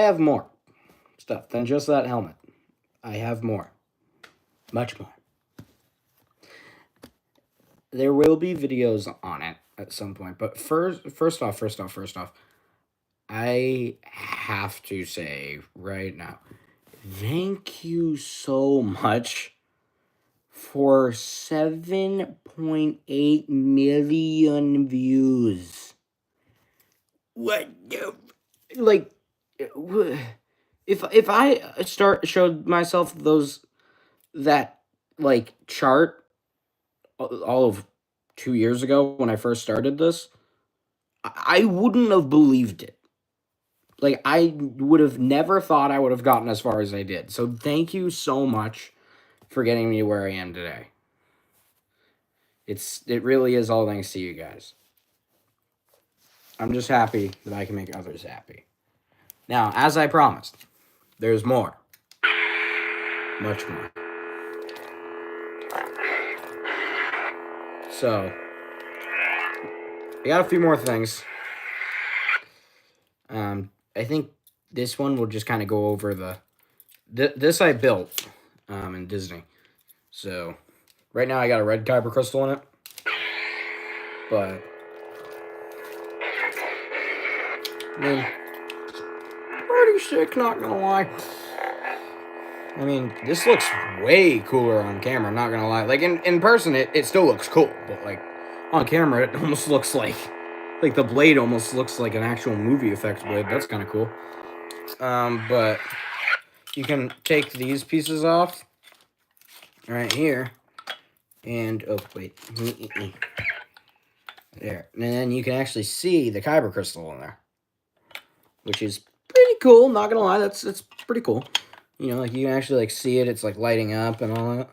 have more stuff than just that helmet. I have more. Much more. There will be videos on it at some point, but first off, I have to say right now, thank you so much for 7.8 million views. What? Like, if I showed myself that like chart all of 2 years ago when I first started this, I wouldn't have believed it. Like, I would have never thought I would have gotten as far as I did. So thank you so much for getting me where I am today. It really is all thanks to you guys. I'm just happy that I can make others happy. Now, as I promised, there's more. Much more. So, I got a few more things. I think this one will just kind of go over this I built in Disney. So, right now I got a red kyber crystal in it. But, I mean, pretty sick, not gonna lie. I mean, this looks way cooler on camera, not gonna lie. Like, in person, it still looks cool. But, like, on camera, it almost looks like the blade almost looks like an actual movie effects blade. That's kind of cool. But you can take these pieces off right here. And, oh, wait. There. And then you can actually see the kyber crystal in there. Which is pretty cool, not gonna lie. That's pretty cool. You know, like, you can actually, like, see it. It's, like, lighting up and all that.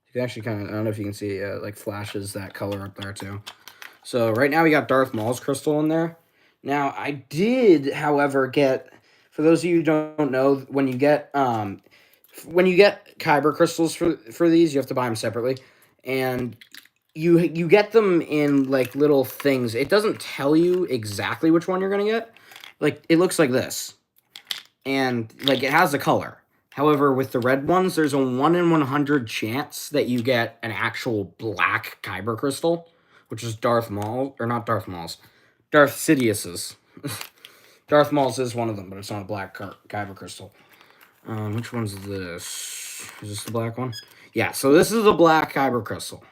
You can actually kind of, I don't know if you can see, like, flashes that color up there, too. So, right now we got Darth Maul's crystal in there. Now, I did, however, get, for those of you who don't know, when you get kyber crystals for these, you have to buy them separately. And you get them in, like, little things. It doesn't tell you exactly which one you're going to get. Like, it looks like this. And, like, it has a color. However, with the red ones, there's a 1 in 100 chance that you get an actual black kyber crystal, which is Darth Maul, or not Darth Maul's, Darth Sidious's. Darth Maul's is one of them, but it's not a black kyber crystal. Which one's this? Is this the black one? Yeah, so this is the black kyber crystal.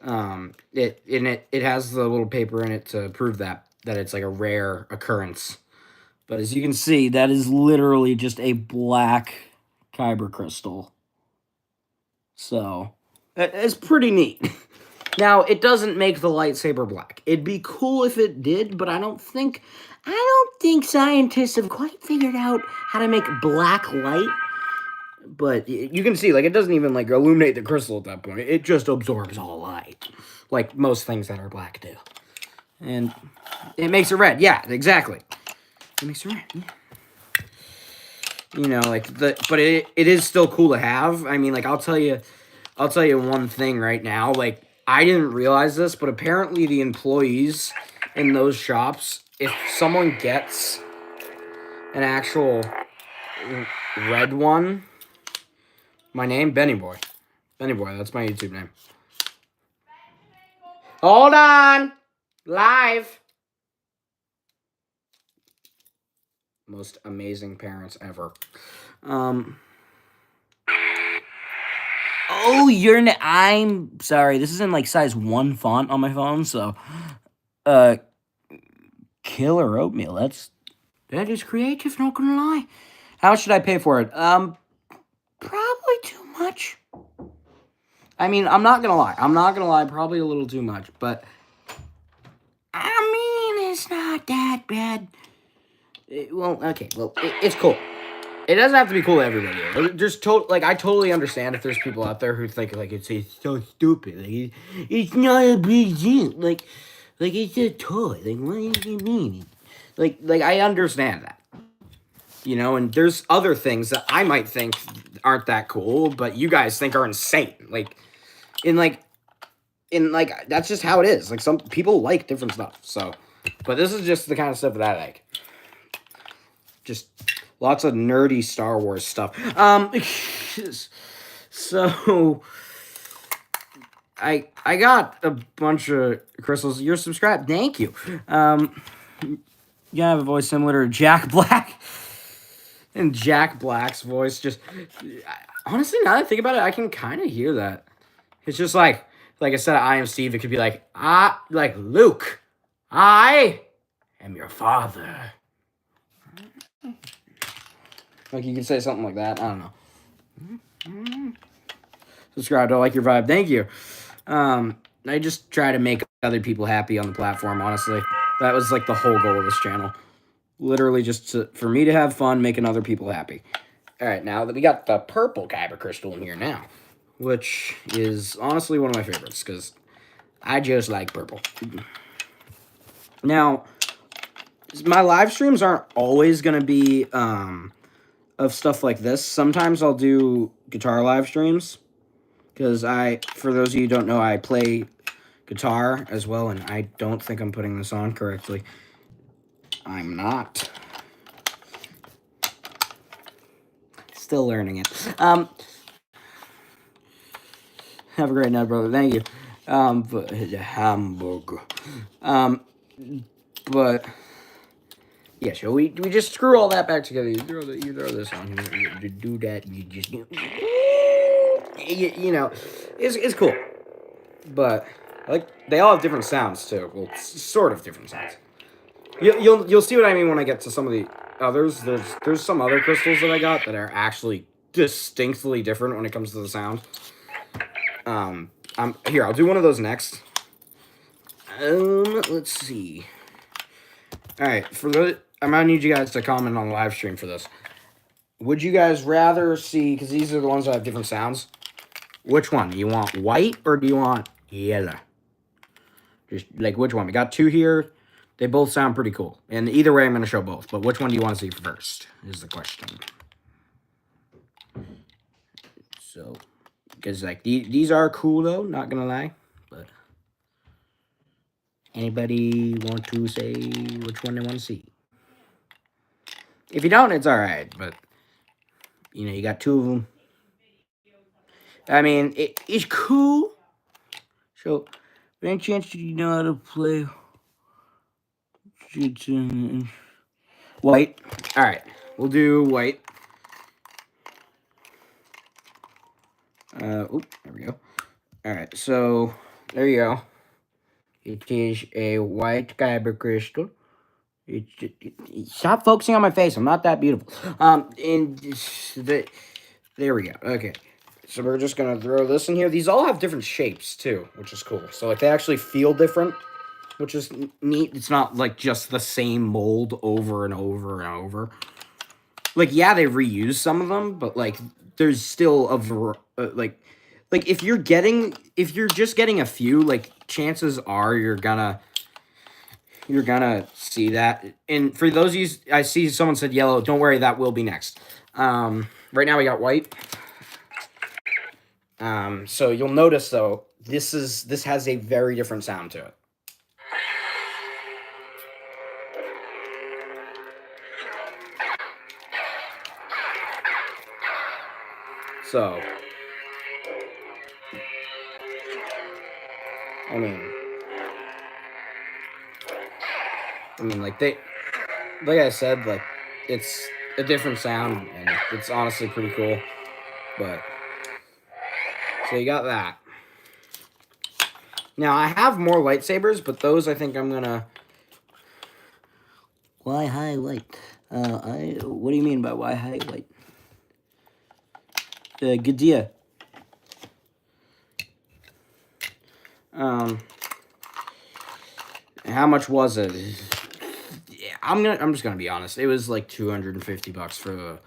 It has the little paper in it to prove that it's like a rare occurrence. But as you can see, that is literally just a black kyber crystal. So, it's pretty neat. Now, it doesn't make the lightsaber black. It'd be cool if it did, but I don't think scientists have quite figured out how to make black light. But you can see, like, it doesn't even, like, illuminate the crystal at that point. It just absorbs all light, like most things that are black do. And it makes it red. Yeah, exactly. It makes it red. Yeah. You know, like, but it is still cool to have. I mean, like, I'll tell you one thing right now. Like, I didn't realize this, but apparently the employees in those shops, if someone gets an actual red one, my name, Benny Boy. Benny Boy, that's my YouTube name. Hold on! Live! Most amazing parents ever. Oh, I'm sorry. This is in, like, size 1 font on my phone, so... Killer oatmeal. That is creative, not gonna lie. How much should I pay for it? Probably too much. I mean, I'm not gonna lie. Probably a little too much, but... I mean, it's not that bad. It's cool. It doesn't have to be cool to everybody. Just I totally understand if there's people out there who think, like, it's so stupid. Like, it's not a big deal. Like it's a toy. Like, what do you mean? Like I understand that. You know, and there's other things that I might think aren't that cool, but you guys think are insane. Like, that's just how it is. Like, some people like different stuff. So, but this is just the kind of stuff that I like. just lots of nerdy Star Wars stuff. So I got a bunch of crystals. You're subscribed. Thank you. You have a voice similar to Jack Black. And Jack Black's voice just honestly, now that I think about it, I can kind of hear that. It's just like I said, I am Steve. It could be like like Luke, I am your father. Like you could say something like that. I don't know. Subscribe to like your vibe. Thank you. I just try to make other people happy on the platform. Honestly, that was like the whole goal of this channel. Literally just for me to have fun making other people happy. All right, now that we got the purple kyber crystal in here now, which is honestly one of my favorites because I just like purple. Now, my live streams aren't always going to be of stuff like this. Sometimes I'll do guitar live streams because for those of you who don't know, I play guitar as well, and I don't think I'm putting this on correctly. I'm not. Still learning it. Have a great night, brother. Thank you. But hamburger. But yeah, shall we just screw all that back together? You throw this on here. You do that. You just you know, it's cool. But like they all have different sounds too. Well, sort of different sounds. You'll see what I mean when I get to some of the others. There's some other crystals that I got that are actually distinctly different when it comes to the sound. Here, I'll do one of those next. Let's see. All right, I'm gonna need you guys to comment on the live stream for this. Would you guys rather see, because these are the ones that have different sounds, which one? Do you want white or do you want yellow? Just like which one? We got two here. They both sound pretty cool. And either way, I'm going to show both. But which one do you want to see first is the question. So, because like these are cool though, not going to lie. But anybody want to say which one they want to see? If you don't, it's all right. But, you know, you got two of them. I mean, it's cool. So, any chance do you know how to play white? All right, we'll do white. There we go. All right, so there you go. It is a white kyber crystal. Stop focusing on my face. I'm not that beautiful. There we go. Okay. So we're just going to throw this in here. These all have different shapes, too, which is cool. So, like, they actually feel different, which is neat. It's not, like, just the same mold over and over and over. Like, yeah, they reuse some of them, but, like, there's still like, if you're just getting a few, like, chances are you're gonna see that. And for those of you, I see someone said yellow. Don't worry, that will be next. Right now we got white. So you'll notice though, this has a very different sound to it. So, I mean, like I said, like it's a different sound and it's honestly pretty cool. But so you got that. Now I have more lightsabers, but those I think I'm gonna. Why highlight? What do you mean by why highlight? Good idea. How much was it? Yeah, I'm just gonna be honest. It was like $250 for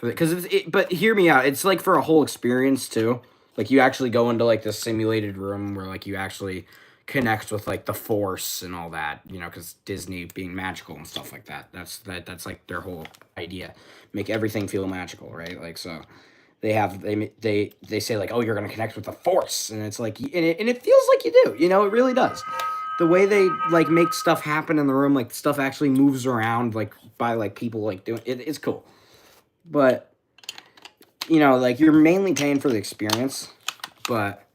because but hear me out. It's like for a whole experience too. Like you actually go into like this simulated room where like you actually connect with like the Force and all that. You know, because Disney being magical and stuff like that. That's like their whole idea. Make everything feel magical, right? Like so. They say like, oh, you're gonna connect with the Force, and it's like, and it feels like you do, you know, it really does. the way they like make stuff happen in the room, like stuff actually moves around, like by like people like doing it. It's cool, but you know, like you're mainly paying for the experience. But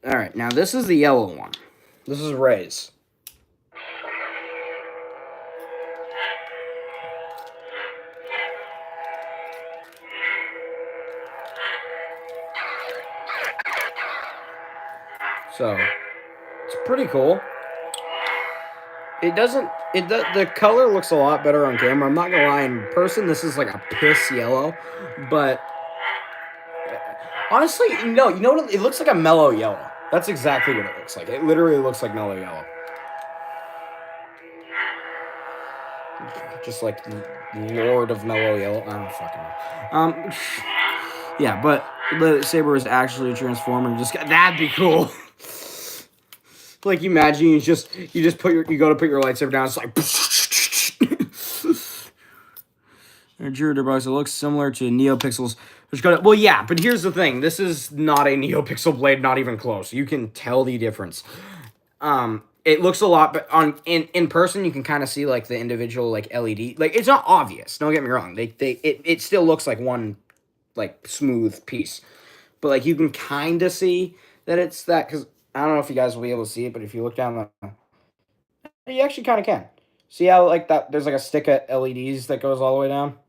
all right, now this is the yellow one. This is Rey's. So it's pretty cool. It doesn't. The color looks a lot better on camera. I'm not gonna lie. In person, this is like a piss yellow, but honestly, no. You know what? It looks like a mellow yellow. That's exactly what it looks like. It literally looks like mellow yellow. Just like Lord of Mellow Yellow. I don't fucking know. Yeah, but the saber is actually transforming. That'd be cool. Like you imagine you go to put your lightsaber down. It's like. A Jupiter box. It looks similar to NeoPixels. Well, yeah, but here's the thing. This is not a NeoPixel blade. Not even close. You can tell the difference. It looks a lot, but in person you can kind of see like the individual like LED. Like it's not obvious. Don't get me wrong. It still looks like one like smooth piece, but like you can kind of see that it's that because I don't know if you guys will be able to see it, but if you look down you actually kind of can see how like that. There's like a stick of LEDs that goes all the way down.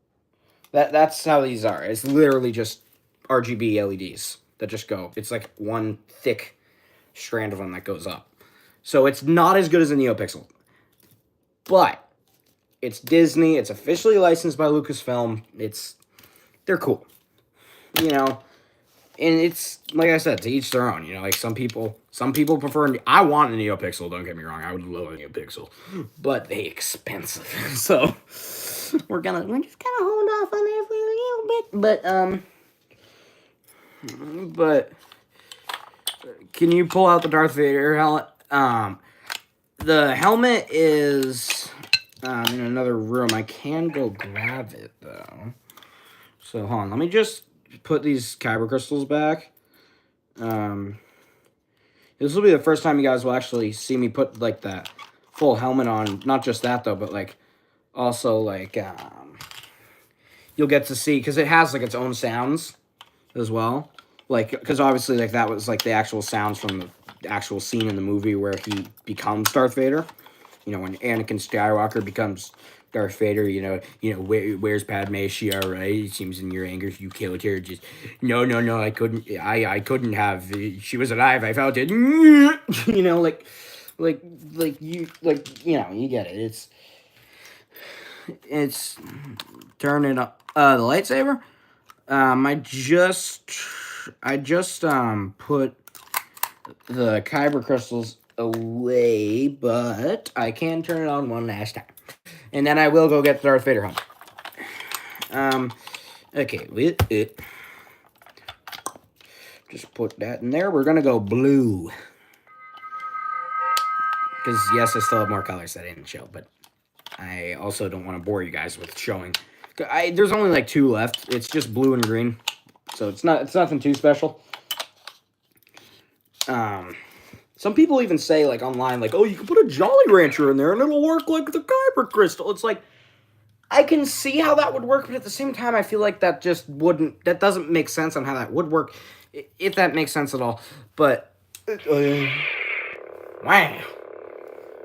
That's how these are. It's literally just RGB LEDs that just go. It's like one thick strand of them that goes up. So it's not as good as a NeoPixel. But it's Disney. It's officially licensed by Lucasfilm. They're cool. You know, and it's like I said, to each their own. You know, like some people prefer. I want a NeoPixel. Don't get me wrong. I would love a NeoPixel, but they expensive. So we're just kind of hold off on that for a little bit. But can you pull out the Darth Vader helmet? The helmet is in another room. I can go grab it though. So hold on. Let me just put these kyber crystals back. This will be the first time you guys will actually see me put like that full helmet on. Not just that though, but like also like you'll get to see because it has like its own sounds as well. Like because obviously like that was like the actual sounds from the actual scene in the movie where he becomes Darth Vader. You know, when Anakin Skywalker becomes Darth Vader, where's Padme? She all right? It seems in your anger you killed her. Just no, I couldn't have. She was alive. I felt it. You get it. It's turning up the lightsaber. I just put the kyber crystals away, but I can turn it on one last time. And then I will go get the Darth Vader helmet. Okay, with it. Just put that in there. We're going to go blue. Because, yes, I still have more colors that I didn't show, but I also don't want to bore you guys with showing. There's only like 2 left. It's just blue and green. So it's nothing too special. Some people even say, like, online, like, oh, you can put a Jolly Rancher in there and it'll work like the Kyber Crystal. It's like, I can see how that would work, but at the same time, I feel like that doesn't make sense on how that would work, if that makes sense at all. But, wow.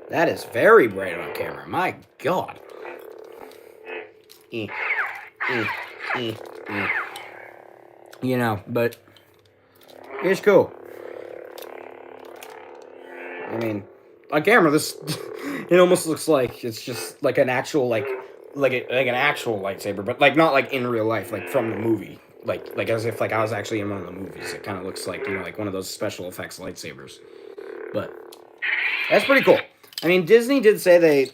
That is very bright on camera. My God. You know, but it's cool. I mean, on camera, it almost looks like it's just like an actual like an actual lightsaber, but like not like in real life, like from the movie, like as if like I was actually in one of the movies. It kind of looks like like one of those special effects lightsabers. But that's pretty cool. I mean, Disney did say they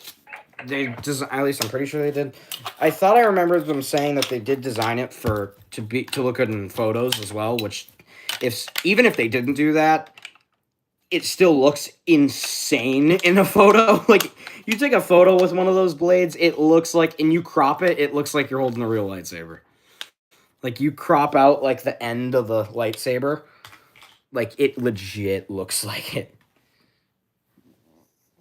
at least I'm pretty sure they did. I thought I remembered them saying that they did design it to look good in photos as well. Which, even if they didn't do that, it still looks insane in a photo. Like, you take a photo with one of those blades, it looks like, and you crop it, it looks like you're holding a real lightsaber. Like, you crop out, like, the end of the lightsaber, Like, it legit looks like it.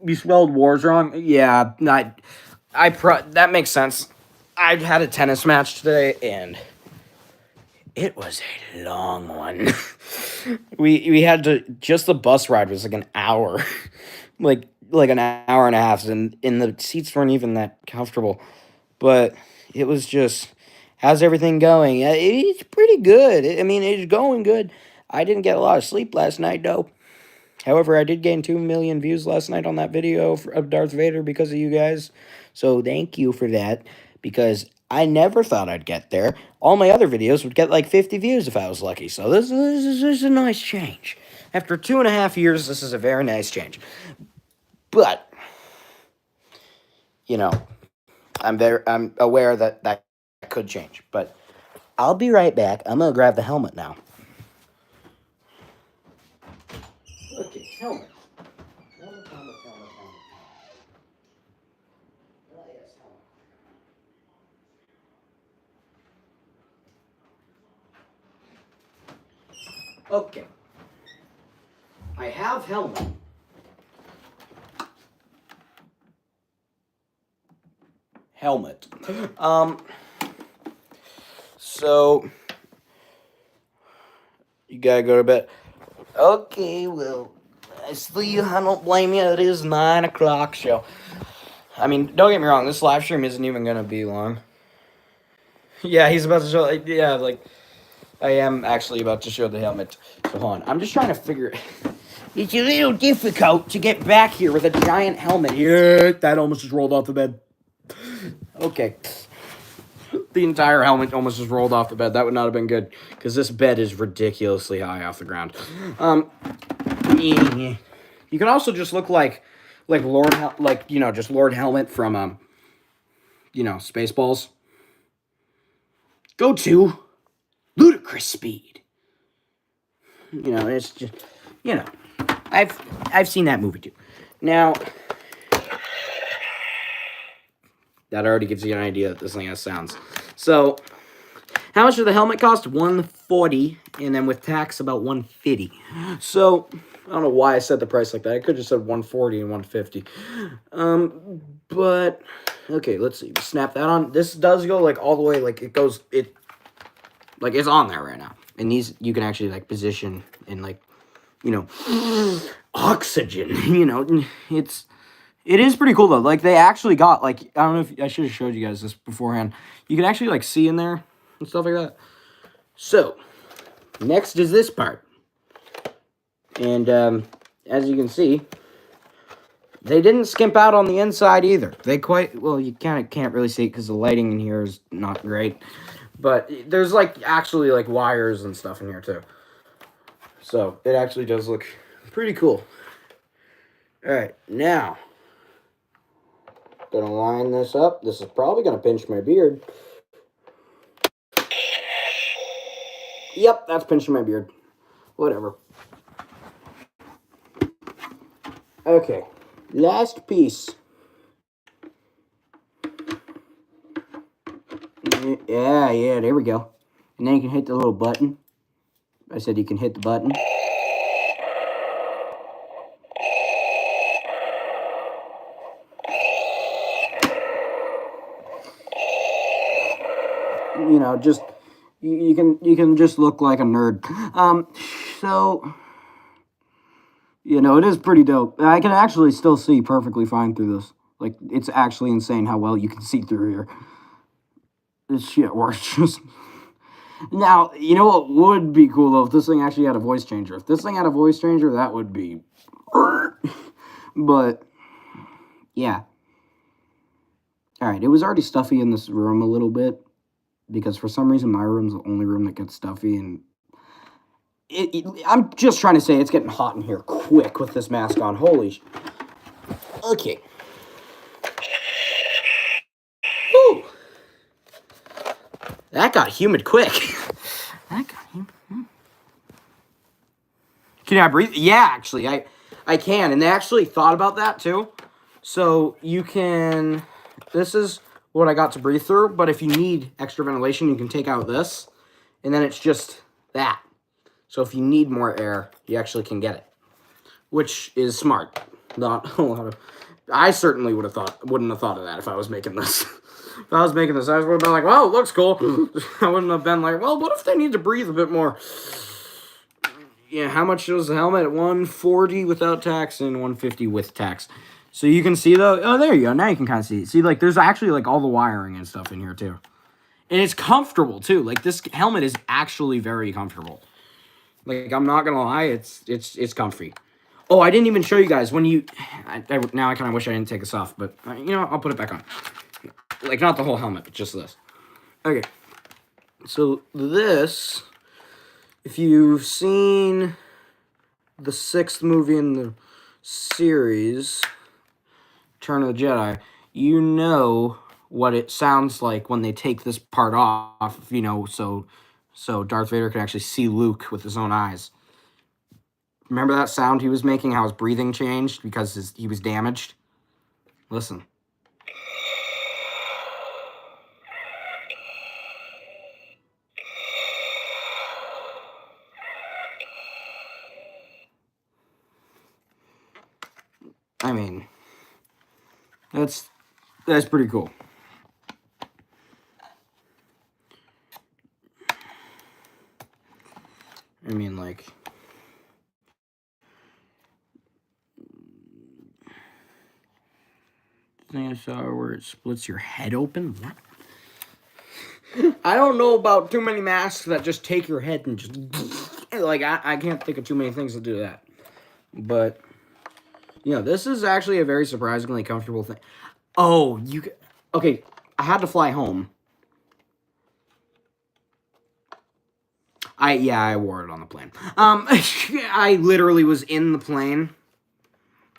You spelled wars wrong? Yeah, that makes sense. I had a tennis match today, and it was a long one. we had to, just the bus ride was like an hour. like an hour and a half, and the seats weren't even that comfortable. But it was just, how's everything going? It's pretty good. I mean, it's going good. I didn't get a lot of sleep last night, though. However, I did gain 2 million views last night on that video of Darth Vader because of you guys. So thank you for that, because I never thought I'd get there. All my other videos would get like 50 views if I was lucky. So this is a nice change. After 2.5 years, this is a very nice change. But, you know, I'm aware that could change. But I'll be right back. I'm going to grab the helmet now. Okay, helmet. Helmet. Oh, yes, helmet. Okay. I have helmet. So you gotta go to bed. Okay, well, I don't blame you. It is 9 o'clock show. I mean, don't get me wrong. This live stream isn't even gonna be long. Yeah, he's about to show. I am actually about to show the helmet. So hold on. I'm just trying to figure. It's a little difficult to get back here with a giant helmet. Yeah, that almost just rolled off the bed. Okay. The entire helmet almost just rolled off the bed. That would not have been good, because this bed is ridiculously high off the ground. You can also just look like Lord, just Lord Helmet from Spaceballs. Go to ludicrous speed. It's just, I've seen that movie too. Now, that already gives you an idea that this thing has sounds. So, how much did the helmet cost? $140, and then with tax, about $150. So, I don't know why I said the price like that. I could have just said $140 and $150. But okay, let's see. Snap that on. This does go like all the way. Like it's on there right now. And these you can actually position in oxygen. It is pretty cool though. Like they actually got I don't know if I should have showed you guys this beforehand. You can actually see in there and stuff like that. So next is this part. And as you can see, they didn't skimp out on the inside either. You kind of can't really see it because the lighting in here is not great. But there's actually wires and stuff in here too. So it actually does look pretty cool. Alright, now gonna line this up. This is probably gonna pinch my beard. Yep, that's pinching my beard. Whatever. Okay, last piece. Yeah, there we go. And then you can hit the little button. I said you can hit the button. Just you can just look like a nerd. So it is pretty dope. I can actually still see perfectly fine through this. It's actually insane how well you can see through here. This shit works. Now, you know what would be cool though if this thing actually had a voice changer. If this thing had a voice changer, that would be. But yeah. All right, it was already stuffy in this room a little bit, because for some reason my room's the only room that gets stuffy, and I'm just trying to say it's getting hot in here quick with this mask on. Holy okay. Woo! That got humid quick. That got humid. Can I breathe? Yeah, actually, I can, and they actually thought about that too. So you can. This is what I got to breathe through, but if you need extra ventilation, you can take out this, and then it's just that. So if you need more air, you actually can get it, which is smart. Not a lot of. I certainly wouldn't have thought of that if I was making this. If I was making this, I would have been like, "Well, it looks cool." I wouldn't have been like, "Well, what if they need to breathe a bit more?" Yeah, how much was the helmet? $140 without tax and $150 with tax. So you can see the. Oh, there you go. Now you can kind of see. See, like, there's actually like all the wiring and stuff in here too, and it's comfortable too. Like, this helmet is actually very comfortable. Like, I'm not gonna lie, it's comfy. Oh, I didn't even show you guys when you. Now I kind of wish I didn't take this off, but you know, I'll put it back on. Like, not the whole helmet, but just this. Okay. So this, if you've seen the 6th movie in the series, Return of the Jedi, you know what it sounds like when they take this part off. You know, so Darth Vader can actually see Luke with his own eyes. Remember that sound he was making, how his breathing changed because he was damaged? Listen. I mean, that's pretty cool. I mean, like, thing I saw where it splits your head open. What? I don't know about too many masks that just take your head and just like I can't think of too many things that do that. But you know, this is actually a very surprisingly comfortable thing. Oh, okay? I had to fly home. I wore it on the plane. I literally was in the plane.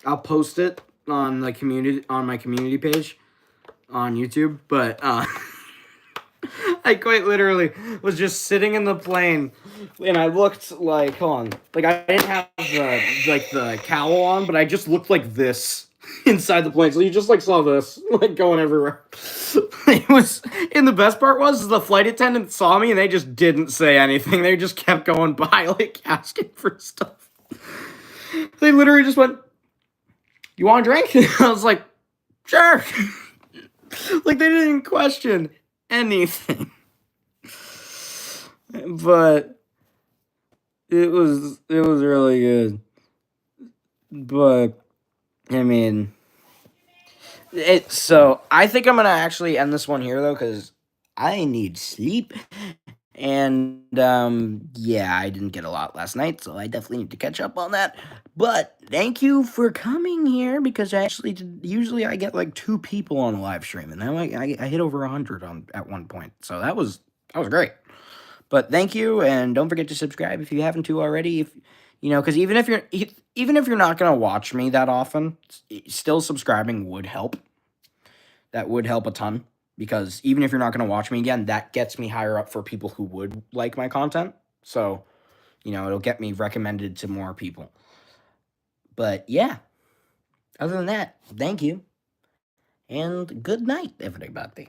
I'll post it on my community page on YouTube, but I quite literally was just sitting in the plane, and I looked like, hold on, like I didn't have the cowl on, but I just looked like this inside the plane. So you just like saw this like going everywhere. It was, and the best part was the flight attendant saw me and they just didn't say anything. They just kept going by like asking for stuff. They literally just went, "You want a drink?" I was like, "Sure." Like, they didn't question anything. But it was really good. But I mean, so I think I'm gonna actually end this one here though, because I need sleep. And yeah, I didn't get a lot last night, so I definitely need to catch up on that. But thank you for coming here, because I actually usually I get like 2 people on a live stream, and now I hit over 100 at one point. So that was great. But thank you, and don't forget to subscribe if you haven't to already. If you know, because even if you're not gonna watch me that often, still subscribing would help. That would help a ton, because even if you're not gonna watch me again, that gets me higher up for people who would like my content. So, you know, it'll get me recommended to more people. But yeah, other than that, thank you, and good night, everybody.